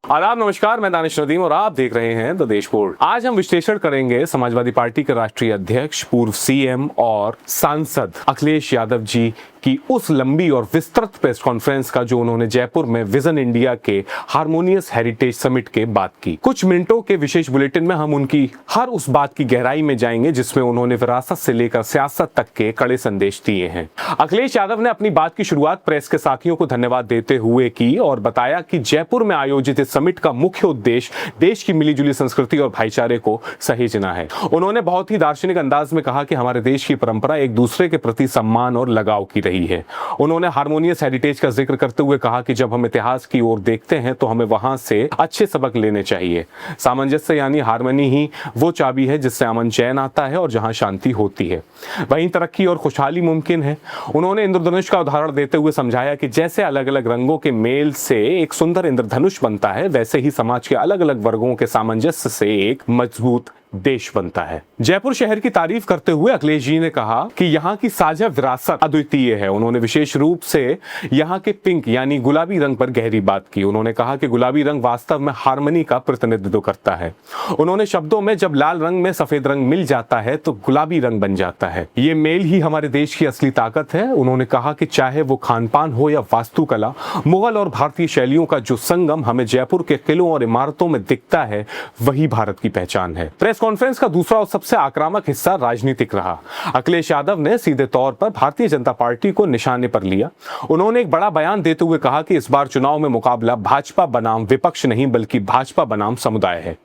आदाब, नमस्कार। मैं दानिश नदीम और आप देख रहे हैं द देश बोर्ड। आज हम विश्लेषण करेंगे समाजवादी पार्टी के राष्ट्रीय अध्यक्ष, पूर्व सीएम और सांसद अखिलेश यादव जी की उस लंबी और विस्तृत प्रेस कॉन्फ्रेंस का जो उन्होंने जयपुर में विजन इंडिया के हार्मोनियस हेरिटेज समिट के बाद की। कुछ मिनटों के विशेष बुलेटिन में हम उनकी हर उस बात की गहराई में जाएंगे जिसमें उन्होंने विरासत से लेकर सियासत तक के कड़े संदेश दिए हैं। अखिलेश यादव ने अपनी बात की शुरुआत प्रेस के साथियों को धन्यवाद देते हुए की और बताया कि जयपुर में आयोजित इस समिट का मुख्य उद्देश्य देश की मिलीजुली संस्कृति और भाईचारे को सहेजना है। उन्होंने बहुत ही दार्शनिक अंदाज में कहा कि हमारे देश की परंपरा एक दूसरे के प्रति सम्मान और लगाव की रही है। उन्होंने हार्मोनियस हेरिटेज का जिक्र करते हुए कहा कि जब हम इतिहास की ओर देखते हैं तो हमें वहां से अच्छे सबक लेने चाहिए। सामंजस्य यानी हार्मनी ही वो चाबी है जिससे अमन चैन आता है और जहां शांति होती है वहीं तरक्की और खुशहाली मुमकिन है। उन्होंने इंद्रधनुष का उदाहरण देते हुए समझाया कि जैसे अलग अलग रंगों के मेल से एक सुंदर इंद्रधनुष बनता है, वैसे ही समाज के अलग अलग वर्गों के सामंजस्य से एक मजबूत देश बनता है। जयपुर शहर की तारीफ करते हुए अखिलेश जी ने कहा कि यहाँ की साझा विरासत अद्वितीय है। उन्होंने विशेष रूप से यहाँ के पिंक यानी गुलाबी रंग पर गहरी बात की। उन्होंने कहा कि गुलाबी रंग वास्तव में हार्मनी का प्रतिनिधित्व करता है। उन्होंने शब्दों में जब लाल रंग में सफेद रंग मिल जाता है तो गुलाबी रंग बन जाता है। ये मेल ही हमारे देश की असली ताकत है। उन्होंने कहा कि चाहे वो खान पान हो या वास्तुकला, मुगल और भारतीय शैलियों का जो संगम हमें जयपुर के किलों और इमारतों में दिखता है वही भारत की पहचान है। प्रेस कॉन्फ्रेंस का दूसरा और सबसे आक्रामक हिस्सा राजनीतिक रहा। अखिलेश यादव ने सीधे तौर पर भारतीय जनता पार्टी को निशाने पर लिया। उन्होंने एक बड़ा बयान देते हुए कहा कि इस बार चुनाव में मुकाबला भाजपा बनाम विपक्ष नहीं बल्कि भाजपा बनाम समुदाय है।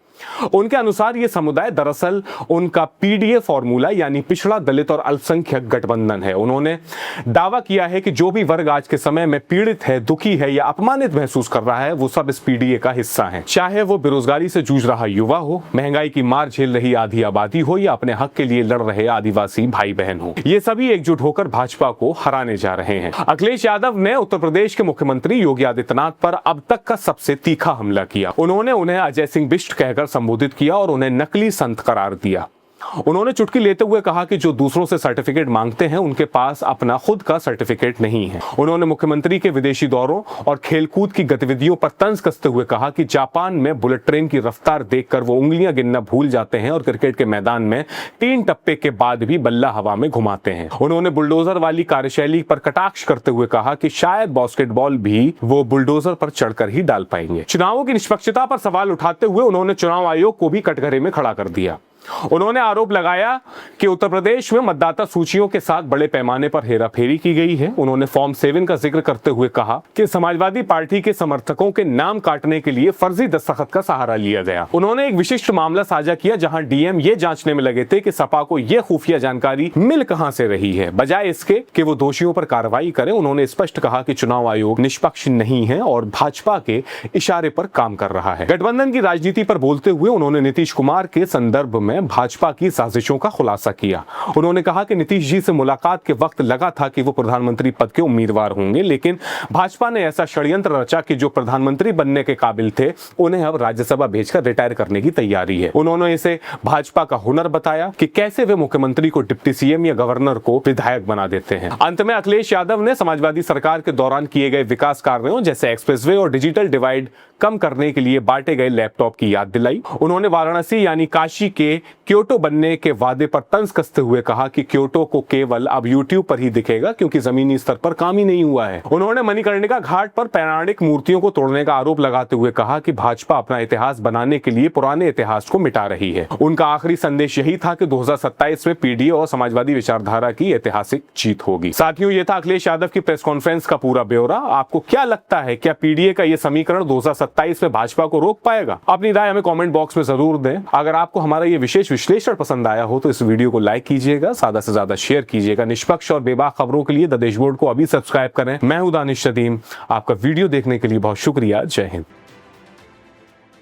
उनके अनुसार यह समुदाय दरअसल उनका पीडीए फॉर्मूला यानी पिछड़ा, दलित और अल्पसंख्यक गठबंधन है। उन्होंने दावा किया है कि जो भी वर्ग आज के समय में पीड़ित है, दुखी है या अपमानित महसूस कर रहा है वो सब इस पीडीए का हिस्सा है। चाहे वो बेरोजगारी से जूझ रहा युवा हो, महंगाई की मार झेल रही आधी आबादी हो या अपने हक के लिए लड़ रहे आदिवासी भाई बहन हो, ये सभी एकजुट होकर भाजपा को हराने जा रहे हैं। अखिलेश यादव ने उत्तर प्रदेश के मुख्यमंत्री योगी आदित्यनाथ पर अब तक का सबसे तीखा हमला किया। उन्होंने उन्हें अजय सिंह बिष्ट कहकर संबोधित किया और उन्हें नकली संत करार दिया। उन्होंने चुटकी लेते हुए कहा कि जो दूसरों से सर्टिफिकेट मांगते हैं उनके पास अपना खुद का सर्टिफिकेट नहीं है। उन्होंने मुख्यमंत्री के विदेशी दौरों और खेलकूद की गतिविधियों पर तंज कसते हुए कहा कि जापान में बुलेट ट्रेन की रफ्तार देखकर वो उंगलियां गिनना भूल जाते हैं और क्रिकेट के मैदान में 3 टप्पे के बाद भी बल्ला हवा में घुमाते हैं। उन्होंने बुलडोजर वाली कार्यशैली पर कटाक्ष करते हुए कहा कि शायद बास्केटबॉल भी वो बुलडोजर पर चढ़कर ही डाल पाएंगे। चुनावों की निष्पक्षता पर सवाल उठाते हुए उन्होंने चुनाव आयोग को भी कटघरे में खड़ा कर दिया। उन्होंने आरोप लगाया कि उत्तर प्रदेश में मतदाता सूचियों के साथ बड़े पैमाने पर हेराफेरी की गई है। उन्होंने फॉर्म 7 का जिक्र करते हुए कहा कि समाजवादी पार्टी के समर्थकों के नाम काटने के लिए फर्जी दस्तखत का सहारा लिया गया। उन्होंने एक विशिष्ट मामला साझा किया जहां डीएम ये जांचने में लगे थे कि सपा को यह खुफिया जानकारी मिल कहां से रही है, बजाय इसके कि वो दोषियों पर कार्रवाई करें। उन्होंने स्पष्ट कहा कि चुनाव आयोग निष्पक्ष नहीं है और भाजपा के इशारे पर काम कर रहा है। गठबंधन की राजनीति पर बोलते हुए उन्होंने नीतीश कुमार के संदर्भ में भाजपा की साजिशों का खुलासा किया। उन्होंने कहा कि नीतीश जी से मुलाकात के वक्त लगा था कि वो प्रधानमंत्री पद के उम्मीदवार होंगे, लेकिन भाजपा ने ऐसा षड्यंत्र रचा कि जो प्रधानमंत्री बनने के काबिल थे उन्हें अब राज्यसभा भेजकर रिटायर करने की तैयारी है। उन्होंने इसे भाजपा का हुनर बताया कि कैसे वे मुख्यमंत्री को डिप्टी सीएम या गवर्नर को विधायक बना देते हैं। अंत में अखिलेश यादव ने समाजवादी सरकार के दौरान किए गए विकास कार्यों जैसे एक्सप्रेसवे और डिजिटल डिवाइड कम करने के लिए बांटे गए लैपटॉप की याद दिलाई। उन्होंने वाराणसी यानी काशी के क्योटो बनने के वादे पर तंज कसते हुए कहा कि क्योटो को केवल अब यूट्यूब पर ही दिखेगा क्योंकि जमीनी स्तर पर काम ही नहीं हुआ है। उन्होंने मणिकर्णिका घाट पर पौराणिक मूर्तियों को तोड़ने का आरोप लगाते हुए कहा कि भाजपा अपना इतिहास बनाने के लिए पुराने इतिहास को मिटा रही है। उनका आखिरी संदेश यही था कि 2027 में पीडीए और समाजवादी विचारधारा की ऐतिहासिक जीत होगी। साथियों, यह था अखिलेश यादव की प्रेस कॉन्फ्रेंस का पूरा ब्यौरा। आपको क्या लगता है, क्या पीडीए का यह समीकरण 2027 में भाजपा को रोक पाएगा? अपनी राय हमें कमेंट बॉक्स में जरूर दें। अगर आपको हमारा ये विशेष विश्लेषण पसंद आया हो तो इस वीडियो को लाइक कीजिएगा, ज्यादा से ज्यादा शेयर कीजिएगा। निष्पक्ष और बेबाक खबरों के लिए द देश बोर्ड को अभी सब्सक्राइब करें। मैं हूं दानिश नदीम, आपका वीडियो देखने के लिए बहुत शुक्रिया। जय हिंद।